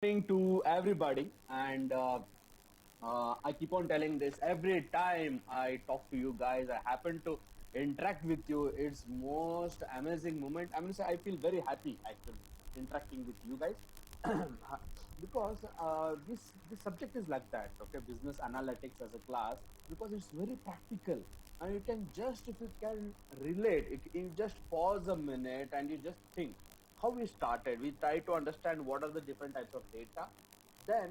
Morning to everybody, and I keep on telling this every time I talk to you guys. I happen to interact with you. It's most amazing moment. I'm gonna say I feel very happy actually interacting with you guys because this subject is like that. Okay, business analytics as a class because it's very practical and you can just if you can relate, you just pause a minute and you just think how we started. We try to understand what are the different types of data. Then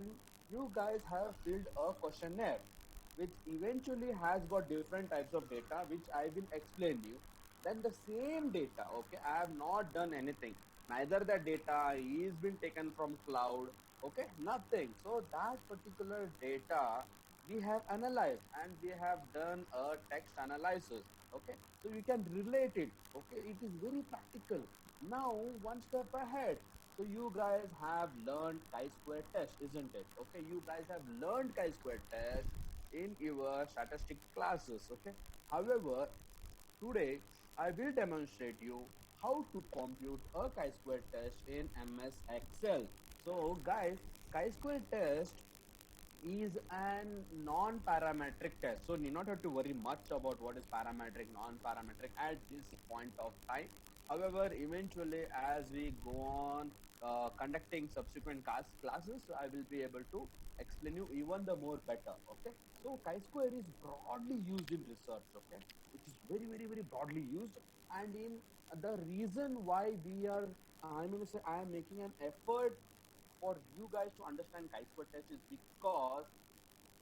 you guys have filled a questionnaire, which eventually has got different types of data, which I will explain you. Then the same data, okay, I have not done anything. Neither the data is been taken from cloud, okay, nothing. So that particular data we have analyzed and we have done a text analysis, okay. So you can relate it, okay. It is very practical. Now, one step ahead. So you guys have learned chi-square test, isn't it? Okay, you guys have learned chi-square test in your statistic classes. Okay. However, today I will demonstrate you how to compute a chi-square test in MS Excel. So, guys, chi-square test is an non-parametric test. So need not have to worry much about what is parametric, non-parametric at this point of time. However, eventually as we go on conducting subsequent classes, I will be able to explain you even the more better. Okay. So chi-square is broadly used in research. Okay. It is very, very, very broadly used. And in the reason why we are, I'm going to say I am making an effort for you guys to understand chi-square test is because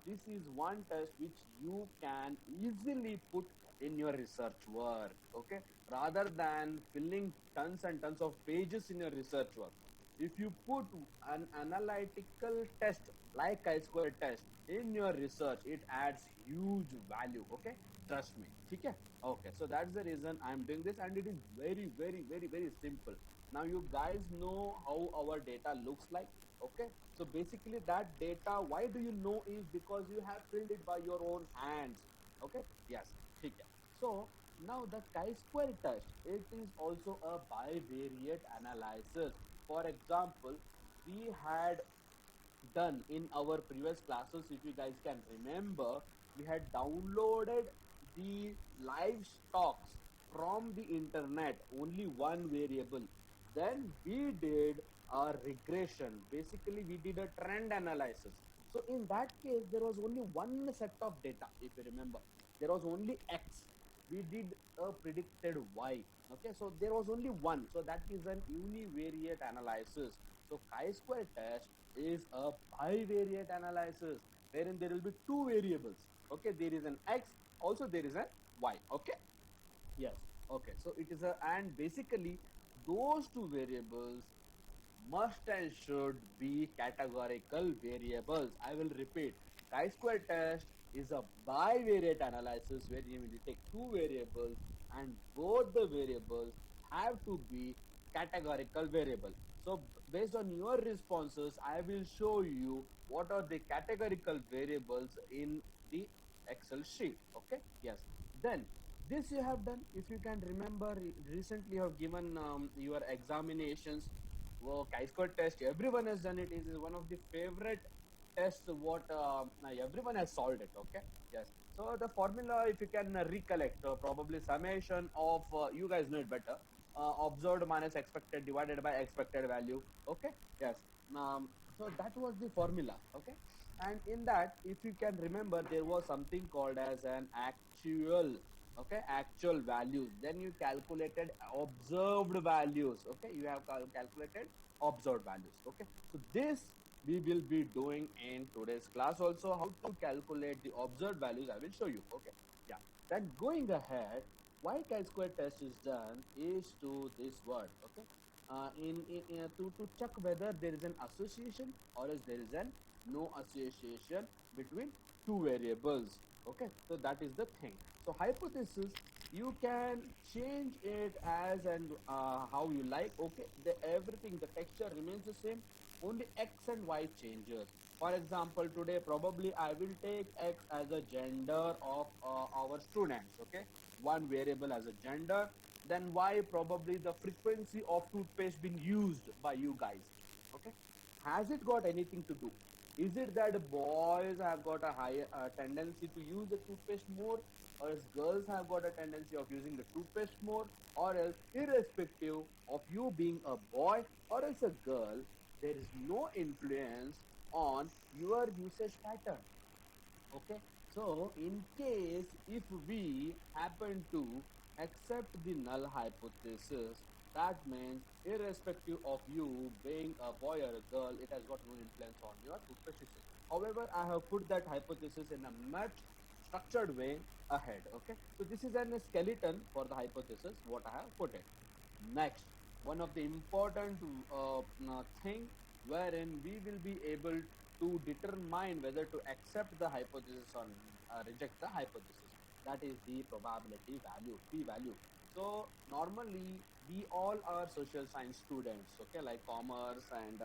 this is one test which you can easily put in your research work, okay, rather than filling tons and tons of pages in your research work. If you put an analytical test like chi-square test in your research, it adds huge value, okay, trust me. Okay, okay, so that's the reason I'm doing this, and it is very, very, very, very simple. Now you guys know how our data looks like. Okay, so basically that data, why do you know, is because you have filled it by your own hands. Okay, yes, okay. So now the chi-square test, it is also a bivariate analysis. For example, we had done in our previous classes, if you guys can remember, we had downloaded the live stocks from the internet, only one variable. Then we did a regression. Basically, we did a trend analysis. So in that case, there was only one set of data. If you remember, there was only X. We did a predicted Y. Okay, so there was only one. So that is an univariate analysis. So chi-square test is a bivariate analysis wherein there will be two variables. Okay, there is an X, also there is a Y. Okay, yes. Okay, so it is a, and basically those two variables must and should be categorical variables. I will repeat, chi-square test is a bivariate analysis where you will take two variables and both the variables have to be categorical variable. So based on your responses, I will show you what are the categorical variables in the Excel sheet. Okay, yes. Then this you have done. If you can remember, recently you have given your examinations. Well, chi-square test, everyone has done it. It is one of the favorite tests what everyone has solved it. Okay, yes. So the formula, if you can recollect, probably summation of you guys know it better. Observed minus expected divided by expected value. Okay, yes. So that was the formula. Okay, and in that, if you can remember, there was something called as an actual, okay, actual values. Then you calculated observed values. Okay, you have calculated observed values. Okay, so this we will be doing in today's class also, how to calculate the observed values I will show you. Okay, yeah. Then going ahead, why chi-square test is done is to this word. Okay, to check whether there is an association or else there is an no association between two variables. Okay, so that is the thing. So hypothesis, you can change it as and how you like. Okay, everything, the texture remains the same, only X and Y changes. For example, today probably I will take X as a gender of our students. Okay, one variable as a gender. Then Y probably the frequency of toothpaste being used by you guys. Okay, has it got anything to do? Is it that boys have got a higher tendency to use the toothpaste more, or else girls have got a tendency of using the toothpaste more, or else irrespective of you being a boy or else a girl, there is no influence on your usage pattern. Okay, so in case if we happen to accept the null hypothesis, that means irrespective of you being a boy or a girl, it has got no influence on your toothpaste usage. However, I have put that hypothesis in a much structured way ahead. Okay, so this is an skeleton for the hypothesis what I have put it. Next, one of the important thing wherein we will be able to determine whether to accept the hypothesis or reject the hypothesis. That is the probability value, p value. So normally we all are social science students, okay, like commerce and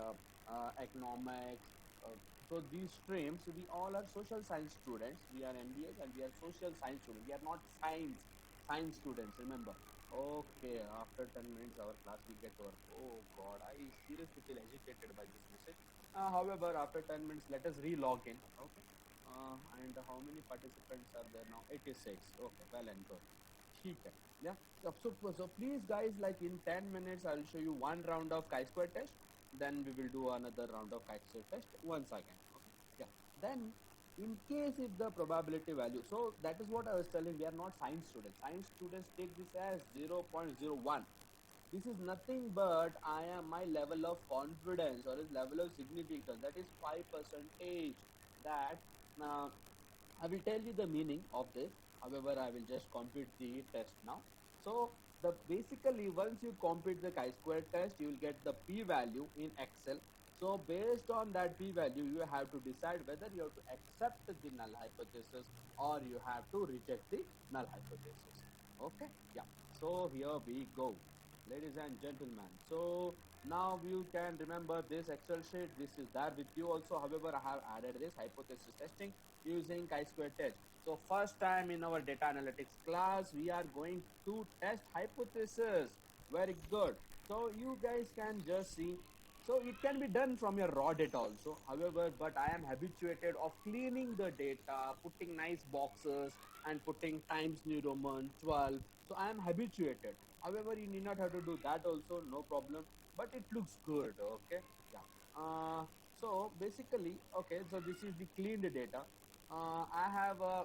economics. Uh, so these streams, we all are social science students. We are MBAs and we are social science students. We are not science students. Remember. Okay, after 10 minutes our class will get over. Oh god, I seriously feel agitated by this message. However, after 10 minutes, let us re-log in. Okay. And how many participants are there now? 86. Okay, well and good. ठीक है. Yeah. So please guys, like in 10 minutes, I'll show you one round of chi-square test. Then we will do another round of chi-square test once again. Okay. Yeah. Then in case if the probability value, so that is what I was telling, we are not science students. Science students take this as 0.01. This is nothing but I am my level of confidence or his level of significance, that is 5% that uh, I will tell you the meaning of this. However, I will just compute the test now. So the basically once you compute the chi-square test, you will get the p-value in Excel. So based on that p-value, you have to decide whether you have to accept the null hypothesis or you have to reject the null hypothesis. Okay, yeah. So here we go, ladies and gentlemen. So now you can remember this Excel sheet. This is there with you also. However, I have added this hypothesis testing using chi-square test. So first time in our data analytics class, we are going to test hypothesis. Very good. So you guys can just see. So it can be done from your raw data also. However, but I am habituated of cleaning the data, putting nice boxes and putting Times New Roman 12. So I am habituated. However, you need not have to do that also, no problem. But it looks good, okay? Yeah. So basically, okay, so this is the cleaned data. I have a,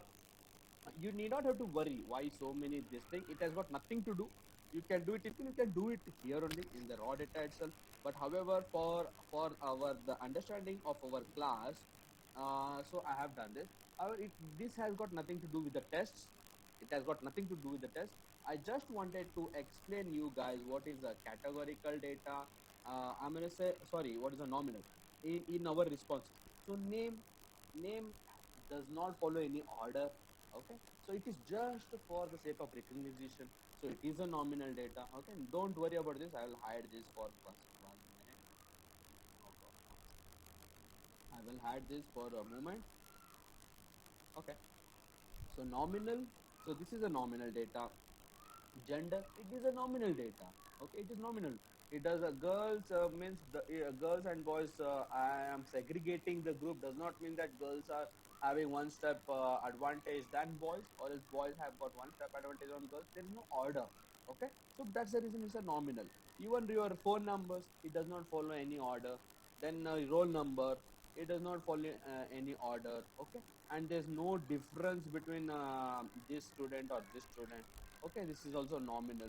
you need not have to worry why so many this thing. It has got nothing to do. You can do it. You can do it here only in the raw data itself. But however, for our the understanding of our class, so I have done this. However, this has got nothing to do with the tests. It has got nothing to do with the test. I just wanted to explain you guys what is the categorical data. I'm gonna say sorry. What is the nominal in our response? So name does not follow any order. Okay, so it is just for the sake of recognition. So it is a nominal data. Okay, don't worry about this. I will hide this for first 1 minute. Okay. I will hide this for a moment. Okay, so nominal. So this is a nominal data. Gender, it is a nominal data. Okay, it is nominal. It does a girls means the girls and boys. I am segregating the group does not mean that girls are having one step advantage than boys, or else boys have got one step advantage on girls. There is no order. Okay, so that's the reason it's a nominal. Even your phone numbers, it does not follow any order. Then roll number, it does not follow any order. Okay, and there's no difference between this student or this student. Okay, this is also nominal.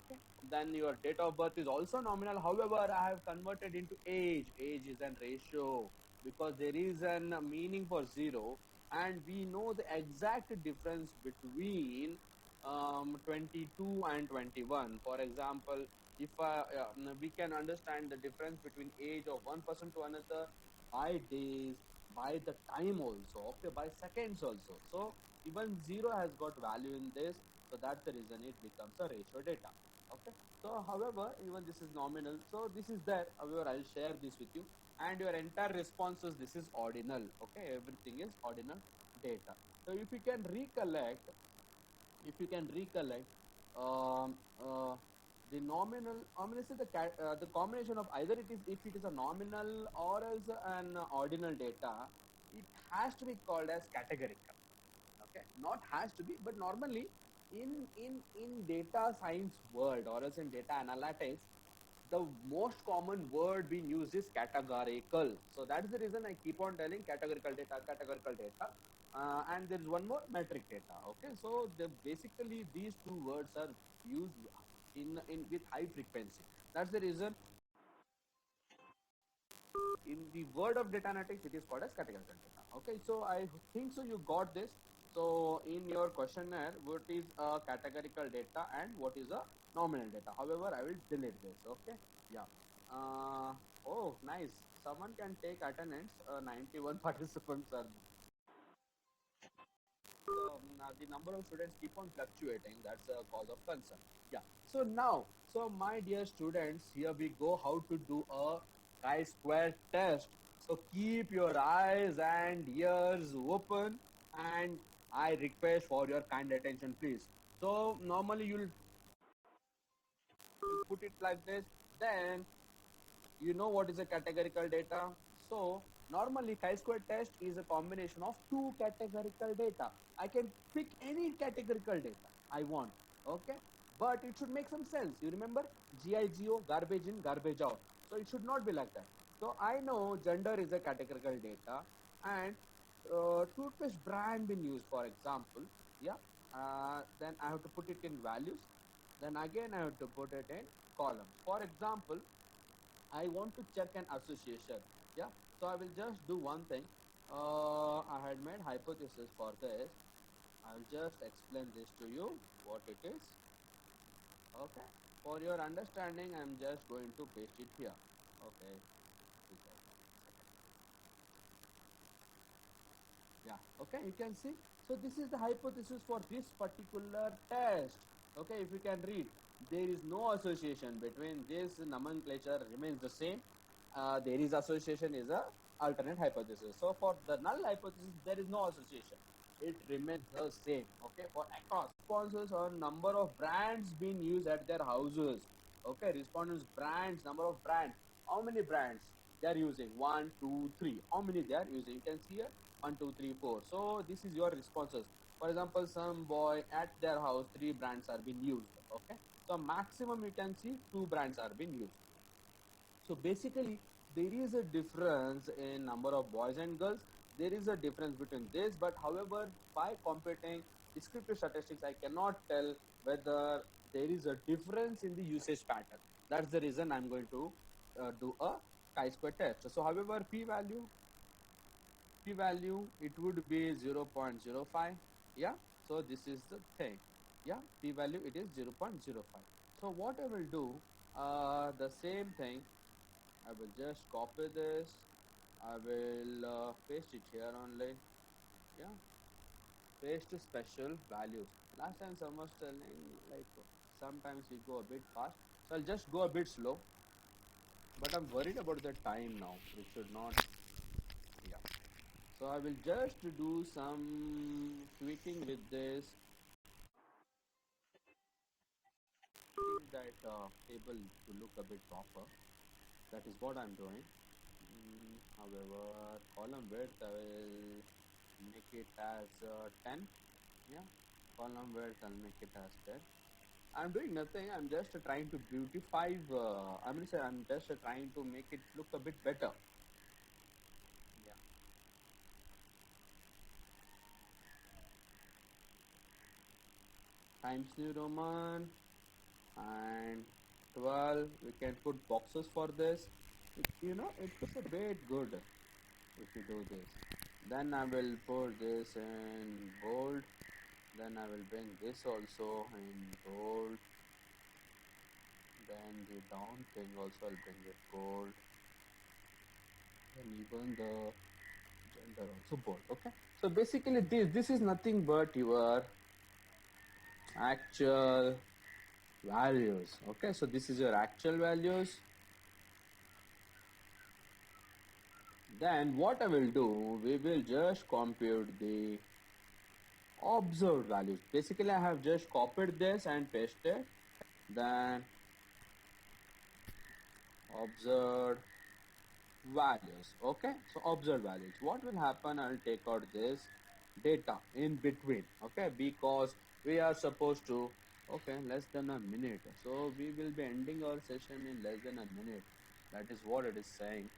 Okay, then your date of birth is also nominal. However, I have converted into age. Age is an ratio because there is a meaning for zero, and we know the exact difference between 22 and 21. For example, if we can understand the difference between age of one person to another by days, by the time also, okay, by seconds also. So even zero has got value in this, so that's the reason it becomes a ratio data. Okay, so however, even this is nominal, so this is there. However, I'll share this with you, and your entire responses, this is ordinal. Okay, everything is ordinal data. So if you can recollect, if you can recollect, um, uh, the nominal, I mean, say the combination of either it is, if it is a nominal or as an ordinal data, it has to be called as categorical. Okay, not has to be, but normally in data science world or as in data analytics, the most common word being used is categorical. So that's the reason I keep on telling categorical data. And there is one more, metric data. Okay, so basically these two words are used in with high frequency. That's the reason in the world of data analytics it is called as categorical data. Okay, so I think so you got this. So in your questionnaire, what is a categorical data and what is a nominal data? However, I will delete this. Okay, yeah. Oh, nice. Someone can take attendance. 91 participants are. The number of students keep on fluctuating. That's a cause of concern. Yeah. So now, so my dear students, here we go. How to do a chi-square test. So keep your eyes and ears open, and I request for your kind attention, please. So normally you'll put it like this. Then you know what is a categorical data. So normally chi-square test is a combination of two categorical data. I can pick any categorical data I want. Okay, but it should make some sense. You remember GIGO, garbage in, garbage out. So it should not be like that. So I know gender is a categorical data, and toothpaste brand been used, for example. Yeah. Then I have to put it in values. Then again I have to put it in column. For example, I want to check an association. Yeah. So I will just do one thing. I had made hypothesis for this. I will just explain this to you what it is. Okay. For your understanding, I am just going to paste it here. Okay. Yeah. Okay. You can see. So this is the hypothesis for this particular test. Okay. If you can read, there is no association between this nomenclature remains the same. There is association is a alternate hypothesis. So for the null hypothesis, there is no association. It remains the same. Okay, for across responses or number of brands being used at their houses. Okay, respondents brands, number of brands. How many brands they are using? 1, 2, 3. How many they are using? You can see here 1, 2, 3, 4. So this is your responses. For example, some boy at their house 3 brands are being used. Okay, so maximum you can see 2 brands are being used. So basically, there is a difference in number of boys and girls. There is a difference between this, but however, by computing descriptive statistics, I cannot tell whether there is a difference in the usage pattern. That's the reason I'm going to do a chi-square test. So however, p-value, it would be 0.05. Yeah, so this is the thing. Yeah, p-value, it is 0.05. So what I will do, the same thing, I will just copy this. I will paste it here only. Yeah, paste special values. Last time someone was telling like sometimes we go a bit fast, so I'll just go a bit slow. But I'm worried about the time now. It should not. Yeah. So I will just do some tweaking with this. That table to look a bit proper. That is what I'm doing. However, column width I will make it as 10. Yeah, column width I'll make it as 10. I'm doing nothing. I'm just trying to beautify. I'm just trying to make it look a bit better. Yeah. Times New Roman and 12. We can put boxes for this. It looks a bit good if you do this. Then I will put this in bold. Then I will bring this also in bold. Then the down thing also I'll bring it bold. And even the gender also bold. Okay. So basically this is nothing but your actual values. Okay. So this is your actual values. Then what I will do, we will just compute the observed values. Basically I have just copied this and pasted. Then Observed values. Okay, so observed values. What will happen? I'll take out this data in between. Okay, because we are supposed to. Okay, less than a minute. So we will be ending our session in less than a minute. That is what it is saying.